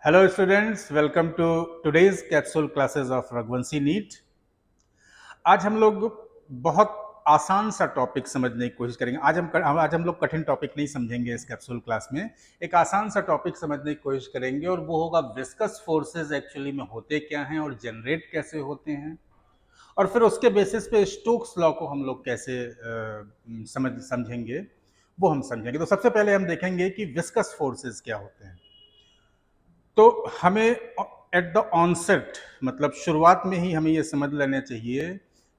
Hello students, welcome to today's capsule classes of Raghuvanshi NEET. आज हम लोग बहुत आसान सा टॉपिक समझने की कोशिश करेंगे। आज हम लोग कठिन टॉपिक नहीं समझेंगे इस कैप्सूल क्लास में। एक आसान सा टॉपिक समझने की कोशिश करेंगे और वो होगा विस्कस फोर्सेस एक्चुअली में होते क्या हैं और जनरेट कैसे होते हैं, और फिर उसके बेसिस पे स्टोक्स लॉ को हम लोग कैसे समझेंगे, वो हम समझेंगे। तो सबसे पहले हम देखेंगे कि विस्कस फोर्सेस क्या होते हैं। तो हमें एट द ऑनसेट, मतलब शुरुआत में ही हमें ये समझ लेना चाहिए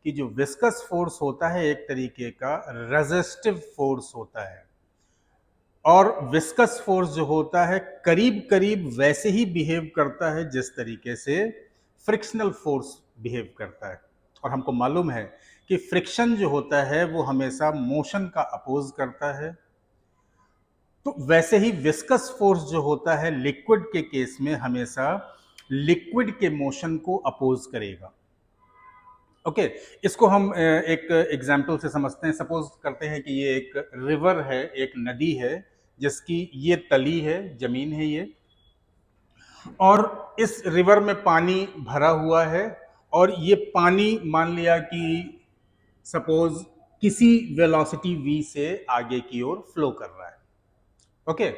कि जो विस्कस फोर्स होता है एक तरीके का रेजिस्टिव फोर्स होता है, और विस्कस फोर्स जो होता है करीब करीब वैसे ही बिहेव करता है जिस तरीके से फ्रिक्शनल फोर्स बिहेव करता है। और हमको मालूम है कि फ्रिक्शन जो होता है वो हमेशा मोशन का अपोज करता है। तो वैसे ही विस्कस फोर्स जो होता है लिक्विड के केस में हमेशा लिक्विड के मोशन को अपोज करेगा। ओके, इसको हम एक एग्जाम्पल से समझते हैं। सपोज करते हैं कि ये एक रिवर है, एक नदी है जिसकी ये तली है, जमीन है ये, और इस रिवर में पानी भरा हुआ है, और ये पानी मान लिया कि सपोज किसी वेलोसिटी v से आगे की ओर फ्लो कर रहा है। ओके,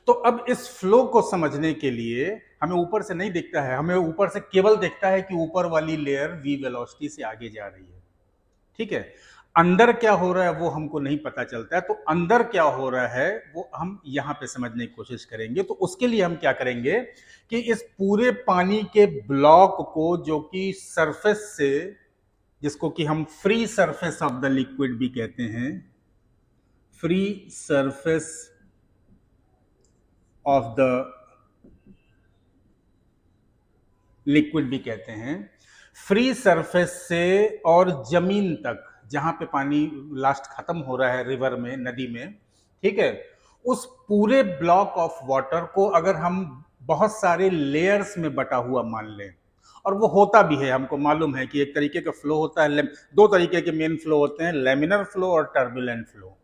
तो अब इस फ्लो को समझने के लिए हमें ऊपर से नहीं दिखता है, हमें ऊपर से केवल दिखता है कि ऊपर वाली लेयर v वेलोसिटी से आगे जा रही है। ठीक है, अंदर क्या हो रहा है वो हमको नहीं पता चलता है। तो अंदर क्या हो रहा है वो हम यहां पे समझने की कोशिश करेंगे। तो उसके लिए हम क्या करेंगे कि इस पूरे पानी के ब्लॉक को, जो कि सरफेस से, जिसको कि हम free surface of the liquid भी कहते हैं, free surface of the liquid भी कहते हैं, फ्री सरफेस से और जमीन तक, जहां पे पानी लास्ट खत्म हो रहा है रिवर में, नदी में, ठीक है, उस पूरे ब्लॉक ऑफ वाटर को अगर हम बहुत सारे लेयर्स में बटा हुआ मान लें, और वो होता भी है, हमको मालूम है कि एक तरीके का फ्लो होता है, दो तरीके के मेन फ्लो होते हैं, लेमिनर फ्लो और टर्बुलेंट फ्लो।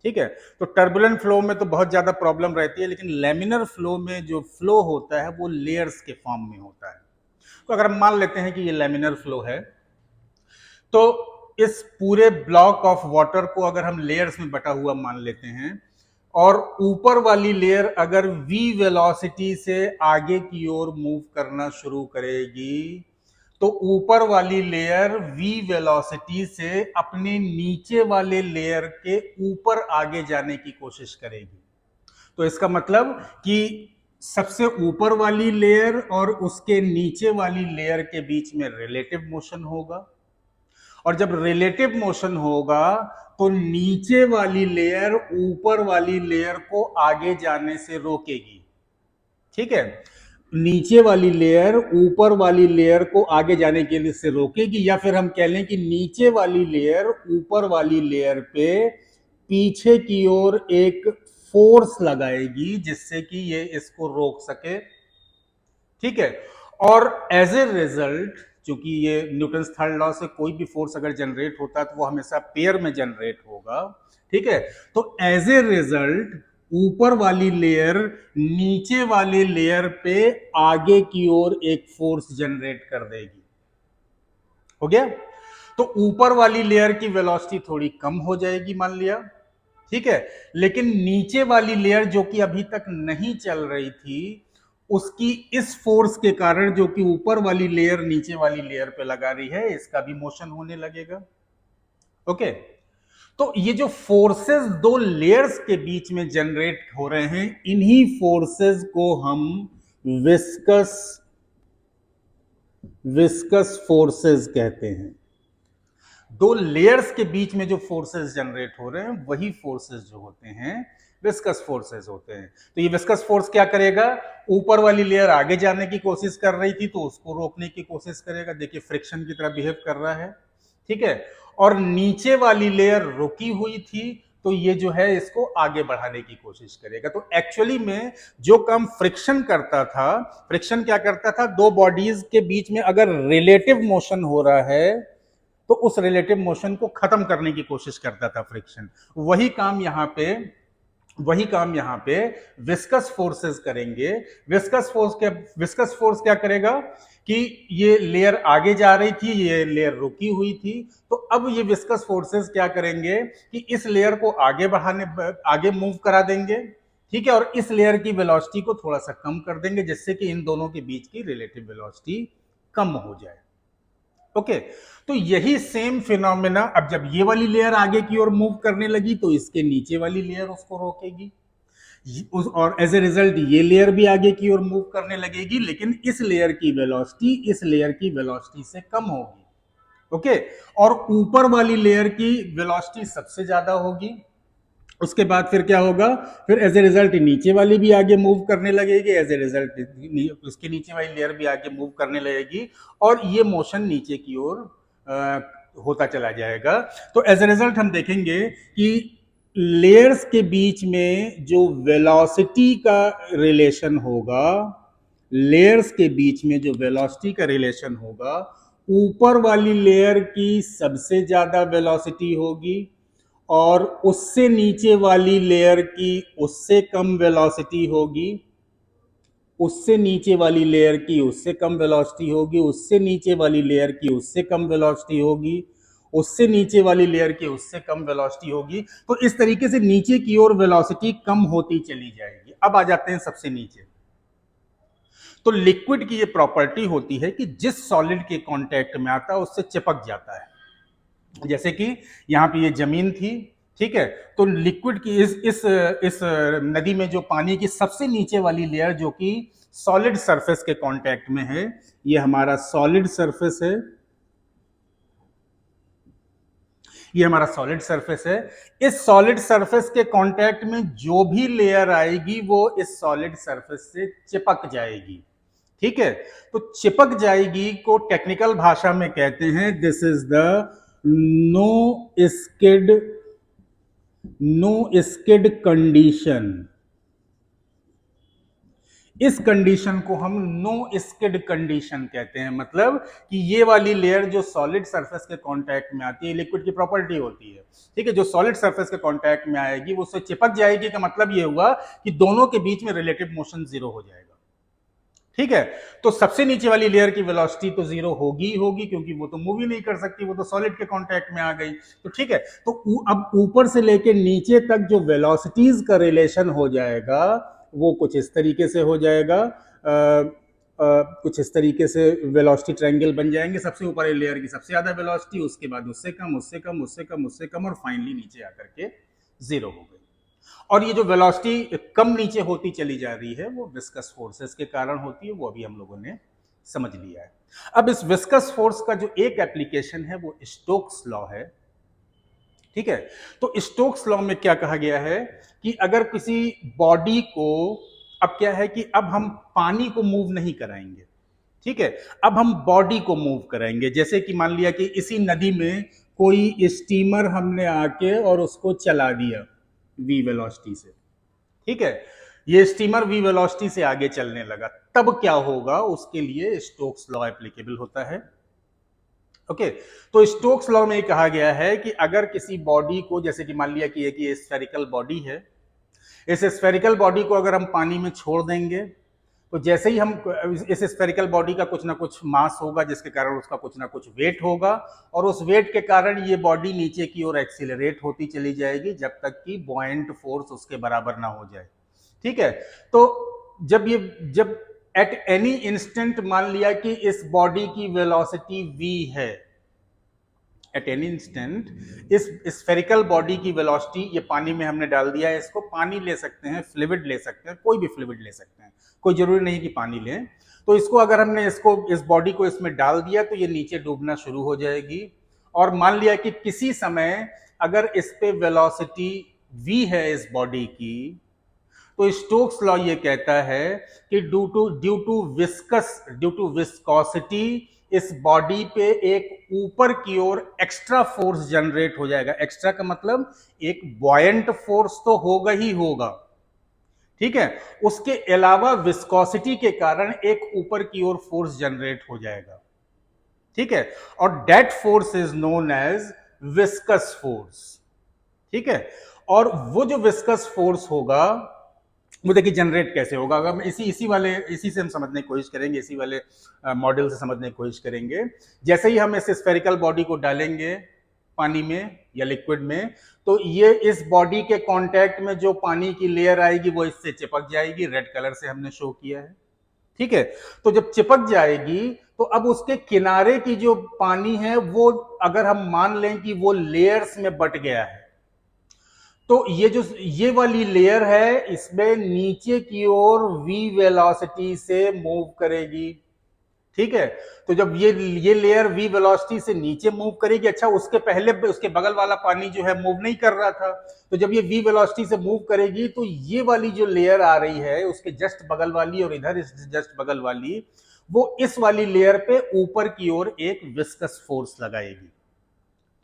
ठीक है, तो टर्बुलेंट फ्लो में तो बहुत ज्यादा प्रॉब्लम रहती है, लेकिन लेमिनर फ्लो में जो फ्लो होता है वो लेयर्स के फॉर्म में होता है। तो अगर हम मान लेते हैं कि ये लेमिनर फ्लो है, तो इस पूरे ब्लॉक ऑफ वाटर को अगर हम लेयर्स में बटा हुआ मान लेते हैं, और ऊपर वाली लेयर अगर v वेलोसिटी से आगे की ओर मूव करना शुरू करेगी, तो ऊपर वाली लेयर v वेलोसिटी से अपने नीचे वाले लेयर के ऊपर आगे जाने की कोशिश करेगी। तो इसका मतलब कि सबसे ऊपर वाली लेयर और उसके नीचे वाली लेयर के बीच में रिलेटिव मोशन होगा, और जब रिलेटिव मोशन होगा तो नीचे वाली लेयर ऊपर वाली लेयर को आगे जाने से रोकेगी। ठीक है, नीचे वाली लेयर ऊपर वाली लेयर को आगे जाने के लिए से रोकेगी, या फिर हम कह लें कि नीचे वाली लेयर ऊपर वाली लेयर पे पीछे की ओर एक फोर्स लगाएगी जिससे कि ये इसको रोक सके। ठीक है, और एज ए रिजल्ट, क्योंकि ये न्यूटन थर्ड लॉ से कोई भी फोर्स अगर जनरेट होता है तो वो हमेशा पेयर में जनरेट होगा। ठीक है, तो एज ए रिजल्ट ऊपर वाली लेयर नीचे वाले लेयर पे आगे की ओर एक फोर्स जनरेट कर देगी। हो गया, तो ऊपर वाली लेयर की वेलोसिटी थोड़ी कम हो जाएगी मान लिया, ठीक है, लेकिन नीचे वाली लेयर जो कि अभी तक नहीं चल रही थी, उसकी इस फोर्स के कारण, जो कि ऊपर वाली लेयर नीचे वाली लेयर पे लगा रही है, इसका भी मोशन होने लगेगा। ओके, तो ये जो फोर्सेस दो लेयर्स के बीच में जनरेट हो रहे हैं, इन्हीं फोर्सेस को हम विस्कस विस्कस फोर्सेस कहते हैं। दो लेयर्स के बीच में जो फोर्सेस जनरेट हो रहे हैं वही फोर्सेस जो होते हैं विस्कस फोर्सेस होते हैं। तो ये विस्कस फोर्स क्या करेगा, ऊपर वाली लेयर आगे जाने की कोशिश कर रही थी तो उसको रोकने की कोशिश करेगा, देखिए फ्रिक्शन की तरह बिहेव कर रहा है। ठीक है, और नीचे वाली लेयर रुकी हुई थी तो ये जो है इसको आगे बढ़ाने की कोशिश करेगा। तो एक्चुअली में जो काम फ्रिक्शन करता था, फ्रिक्शन क्या करता था, दो बॉडीज के बीच में अगर रिलेटिव मोशन हो रहा है तो उस रिलेटिव मोशन को खत्म करने की कोशिश करता था फ्रिक्शन। वही काम यहां पे वही काम यहां पे विस्कस फोर्सेस करेंगे। विस्कस फोर्स क्या करेगा कि ये लेयर आगे जा रही थी, ये लेयर रुकी हुई थी, तो अब ये विस्कस फोर्सेस क्या करेंगे कि इस लेयर को आगे मूव करा देंगे, ठीक है, और इस लेयर की वेलोसिटी को थोड़ा सा कम कर देंगे, जिससे कि इन दोनों के बीच की रिलेटिव वेलोसिटी कम हो जाए। ओके, तो यही सेम फिनोमेना अब जब ये वाली लेयर आगे की ओर मूव करने लगी तो इसके नीचे वाली लेयर उसको रोकेगी, और एज ए रिजल्ट ये लेयर भी आगे की ओर मूव करने लगेगी, लेकिन इस लेयर की वेलोसिटी इस लेयर की वेलोसिटी से कम होगी। ओके, और ऊपर वाली लेयर की वेलोसिटी सबसे ज्यादा होगी। उसके बाद फिर क्या होगा, फिर एज ए रिजल्ट नीचे वाली भी आगे मूव करने लगेगी, एज ए रिजल्ट उसके नीचे वाली लेयर भी आगे मूव करने लगेगी, और ये मोशन नीचे की ओर होता चला जाएगा। तो एज ए रिजल्ट हम देखेंगे कि लेयर्स के बीच में जो वेलोसिटी का रिलेशन होगा, लेयर्स के बीच में जो वेलोसिटी का रिलेशन होगा, ऊपर वाली लेयर की सबसे ज्यादा वेलोसिटी होगी और उससे नीचे वाली लेयर की उससे कम वेलोसिटी होगी, उससे नीचे वाली लेयर की उससे कम वेलोसिटी होगी, उससे नीचे वाली लेयर की उससे कम वेलोसिटी होगी, उससे नीचे वाली लेयर की उससे कम वेलोसिटी होगी। तो इस तरीके से नीचे की ओर वेलोसिटी कम होती चली जाएगी। अब आ जाते हैं सबसे नीचे। तो लिक्विड की ये प्रॉपर्टी होती है कि जिस सॉलिड के कांटेक्ट में आता है उससे चिपक जाता है। जैसे कि यहां पे ये जमीन थी, ठीक है, तो लिक्विड की इस नदी में जो पानी की सबसे नीचे वाली लेयर जो कि सॉलिड सरफेस के कांटेक्ट में है, ये हमारा सॉलिड सरफेस है, ये हमारा सॉलिड सरफेस है। इस सॉलिड सरफेस के कांटेक्ट में जो भी लेयर आएगी वो इस सॉलिड सरफेस से चिपक जाएगी, ठीक है। तो चिपक जाएगी को टेक्निकल भाषा में कहते हैं this is the no skid condition. इस कंडीशन को हम नो स्किड कंडीशन कहते हैं, मतलब कि ये वाली लेयर जो सॉलिड सरफेस के कांटेक्ट में आती है, लिक्विड की प्रॉपर्टी होती है, ठीक है, जो सॉलिड सरफेस के कांटेक्ट में आएगी वो उससे चिपक जाएगी, का मतलब ये हुआ कि दोनों के बीच में रिलेटिव मोशन जीरो हो जाएगा, ठीक है। तो सबसे नीचे वाली लेयर की वेलोसिटी तो जीरो होगी होगी, क्योंकि वो तो मूव ही नहीं कर सकती, वो तो सॉलिड के कांटेक्ट में आ गई, तो ठीक है। तो अब ऊपर से लेके नीचे तक जो वेलोसिटीज का रिलेशन हो जाएगा वो कुछ इस तरीके से हो जाएगा, कुछ इस तरीके से वेलोसिटी ट्रायंगल बन जाएंगे। सबसे ऊपर वाली लेयर की सबसे ज्यादा वेलोसिटी, उसके बाद उससे कम, उससे कम, उससे कम, उससे कम, और फाइनली नीचे आकर के जीरो हो गई। और ये जो वेलोसिटी कम नीचे होती चली जा रही है वो विस्कस फोर्सेस के कारण होती है, वो अभी हम लोगों ने समझ लिया है। अब इस विस्कस फोर्स का जो एक एप्लीकेशन है वो स्टोक्स लॉ है, ठीक है। तो स्टोक्स लॉ में क्या कहा गया है कि अगर किसी बॉडी को, अब क्या है कि अब हम पानी को मूव नहीं कराएंगे, ठीक है, अब हम बॉडी को मूव कराएंगे। जैसे कि मान लिया कि इसी नदी में कोई स्टीमर हमने आके और उसको चला दिया वी वेलोसिटी से, ठीक है, ये स्टीमर वी वेलोसिटी से आगे चलने लगा, तब क्या होगा, उसके लिए स्टोक्स लॉ एप्लीकेबल होता है। ओके, तो स्टोक्स लॉ में कहा गया है कि अगर किसी बॉडी को, जैसे कि मान लिया कि एक स्फेरिकल बॉडी है, इस स्फेरिकल बॉडी को अगर हम पानी में छोड़ देंगे तो जैसे ही हम, इस स्फेरिकल बॉडी का कुछ ना कुछ मास होगा जिसके कारण उसका कुछ ना कुछ वेट होगा, और उस वेट के कारण ये बॉडी नीचे की ओर एक्सीलरेट होती चली जाएगी जब तक कि बॉयंट फोर्स उसके बराबर ना हो जाए, ठीक है। तो जब एट एनी इंस्टेंट मान लिया कि इस बॉडी की वेलोसिटी v है, एट एनी इंस्टेंट इस स्फेरिकल बॉडी की वेलोसिटी, ये पानी में हमने डाल दिया है, इसको पानी ले सकते हैं, फ्लूइड ले सकते हैं, कोई भी फ्लूइड ले सकते हैं, कोई जरूरी नहीं कि पानी लें। तो इसको अगर हमने इस बॉडी को इसमें डाल दिया तो ये नीचे डूबना शुरू हो जाएगी, और मान लिया कि किसी समय अगर इस पे वेलोसिटी v है इस बॉडी की, तो स्टोक्स लॉ ये कहता है कि ड्यू टू विस्कोसिटी इस बॉडी पे एक ऊपर की ओर एक्स्ट्रा फोर्स जनरेट हो जाएगा। एक्स्ट्रा का मतलब एक बॉयंट फोर्स तो होगा ही होगा, ठीक है, उसके अलावा विस्कोसिटी के कारण एक ऊपर की ओर फोर्स जनरेट हो जाएगा, ठीक है, और that force is known as viscous force, ठीक है। और वो जो विस्कस फोर्स होगा वो देखिए जनरेट कैसे होगा। अगर हम इसी से हम समझने की कोशिश करेंगे, इसी वाले मॉडल से समझने की कोशिश करेंगे। जैसे ही हम इस स्फेरिकल बॉडी को डालेंगे पानी में या लिक्विड में, तो ये इस बॉडी के कांटेक्ट में जो पानी की लेयर आएगी वो इससे चिपक जाएगी, रेड कलर से हमने शो किया है, ठीक है। तो जब चिपक जाएगी तो अब उसके किनारे की जो पानी है वो, अगर हम मान लें कि वो लेयर्स में बट गया है, तो ये वाली लेयर है, इसमें नीचे की ओर v वेलोसिटी से मूव करेगी, ठीक है। तो जब ये लेयर v वेलोसिटी से नीचे मूव करेगी, अच्छा उसके पहले उसके बगल वाला पानी जो है मूव नहीं कर रहा था, तो जब ये v वेलोसिटी से मूव करेगी तो ये वाली जो लेयर आ रही है उसके जस्ट बगल वाली और इधर इस जस्ट बगल वाली, वो इस वाली लेयर पे ऊपर की ओर एक विस्कस फोर्स लगाएगी,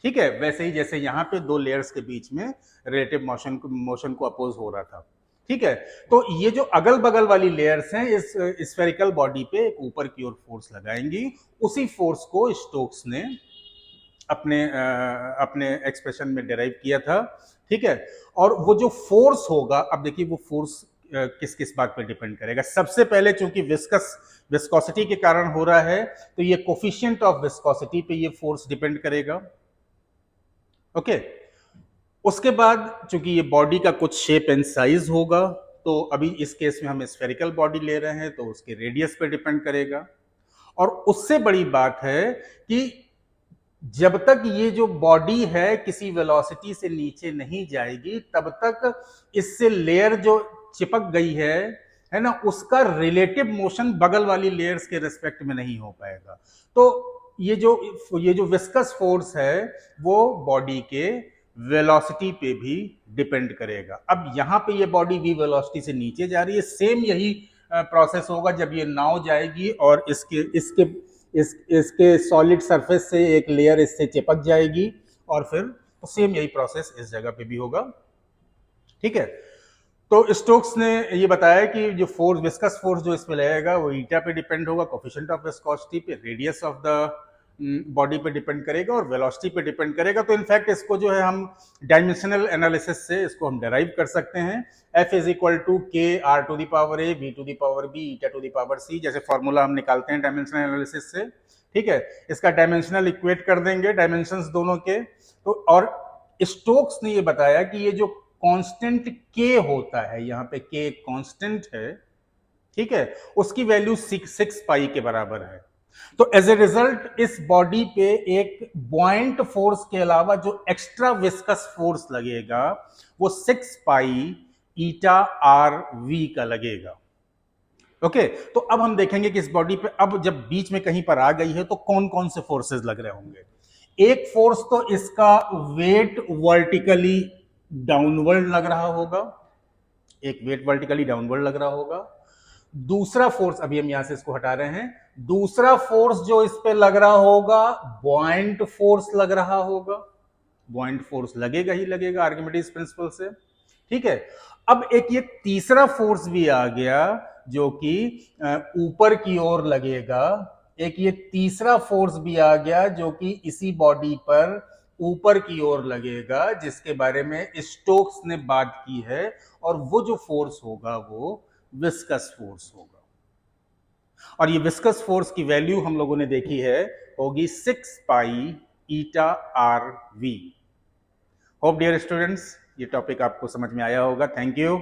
ठीक है। वैसे ही जैसे यहां पे दो लेयर्स के बीच में रिलेटिव मोशन को अपोज हो रहा था, ठीक है। तो ये जो अगल बगल वाली लेयर्स हैं इस स्फेरिकल बॉडी पे एक ऊपर की ओर फोर्स लगाएंगी। उसी फोर्स को स्टोक्स ने अपने एक्सप्रेशन में डिराइव किया था, ठीक है। और वो जो फोर्स होगा, अब देखिए वो फोर्स किस किस बात पे डिपेंड करेगा। सबसे पहले चूंकि विस्कोसिटी के कारण हो रहा है, तो ये कोफिशिएंट ऑफ विस्कोसिटी पे ये फोर्स डिपेंड करेगा, ओके। उसके बाद चूंकि ये बॉडी का कुछ शेप एंड साइज होगा, तो अभी इस केस में हम स्फेरिकल बॉडी ले रहे हैं तो उसके रेडियस पे डिपेंड करेगा। और उससे बड़ी बात है कि जब तक ये जो बॉडी है किसी वेलोसिटी से नीचे नहीं जाएगी, तब तक इससे लेयर जो चिपक गई है ना, उसका रिलेटिव मोशन बगल वाली लेयर्स के रिस्पेक्ट में नहीं हो पाएगा। तो ये जो विस्कस फोर्स है वो बॉडी के वेलोसिटी पे भी डिपेंड करेगा। अब यहां पे ये बॉडी v वेलोसिटी से नीचे जा रही है, सेम यही प्रोसेस होगा जब ये नाव जाएगी और इसके सॉलिड सरफेस से एक लेयर इससे चिपक जाएगी, और फिर तो सेम यही प्रोसेस इस जगह पे भी होगा, ठीक है। तो स्टोक्स ने ये बताया कि जो फोर्स, विस्कस फोर्स जो इसमें लगेगा वो ईटा पे डिपेंड होगा, कोफिशिएंट ऑफ विस्कोसिटी पे, रेडियस ऑफ द बॉडी पे डिपेंड करेगा और वेलोसिटी पे डिपेंड करेगा। तो इनफैक्ट इसको जो है हम डायमेंशनल एनालिसिस से इसको हम डिराइव कर सकते हैं। F is equal to k r to the power a b to the power b eta to the power c, जैसे फॉर्मूला हम निकालते हैं डायमेंशनल एनालिसिस से, ठीक है। इसका डायमेंशनल इक्वेट कर देंगे, डायमेंशंस दोनों के। तो और स्टोक्स ने ये बताया कि ये जो कांस्टेंट k होता है, यहाँ पे k एक कांस्टेंट है, ठीक है, उसकी वैल्यू 6 पाई के बराबर है। तो एज ए रिजल्ट इस बॉडी पे एक बॉइंट फोर्स के अलावा जो एक्स्ट्रा विस्कस फोर्स लगेगा वो 6 पाई ईटा आर वी का लगेगा, ओके। तो अब हम देखेंगे कि इस बॉडी पे अब जब बीच में कहीं पर आ गई है तो कौन कौन से फोर्सेस लग रहे होंगे। एक फोर्स तो इसका वेट वर्टिकली डाउनवर्ड लग रहा होगा, एक वेट वर्टिकली डाउनवर्ड लग रहा होगा। दूसरा फोर्स, अभी हम यहां से इसको हटा रहे हैं, दूसरा फोर्स जो इस पे लग रहा होगा बॉइंट फोर्स लग रहा होगा, बॉइंट फोर्स लगेगा ही लगेगा आर्किमिडीज प्रिंसिपल से, ठीक है। अब एक ये तीसरा फोर्स भी आ गया जो कि ऊपर की ओर लगेगा, एक ये तीसरा फोर्स भी आ गया जो कि इसी बॉडी पर ऊपर की ओर लगेगा, जिसके बारे में स्टोक्स ने बात की है, और वो जो फोर्स होगा वो विस्कस फोर्स होगा। और ये विस्कस फोर्स की वैल्यू हम लोगों ने देखी है, होगी 6 pi eta r v. Hope dear students ये टॉपिक आपको समझ में आया होगा। Thank you.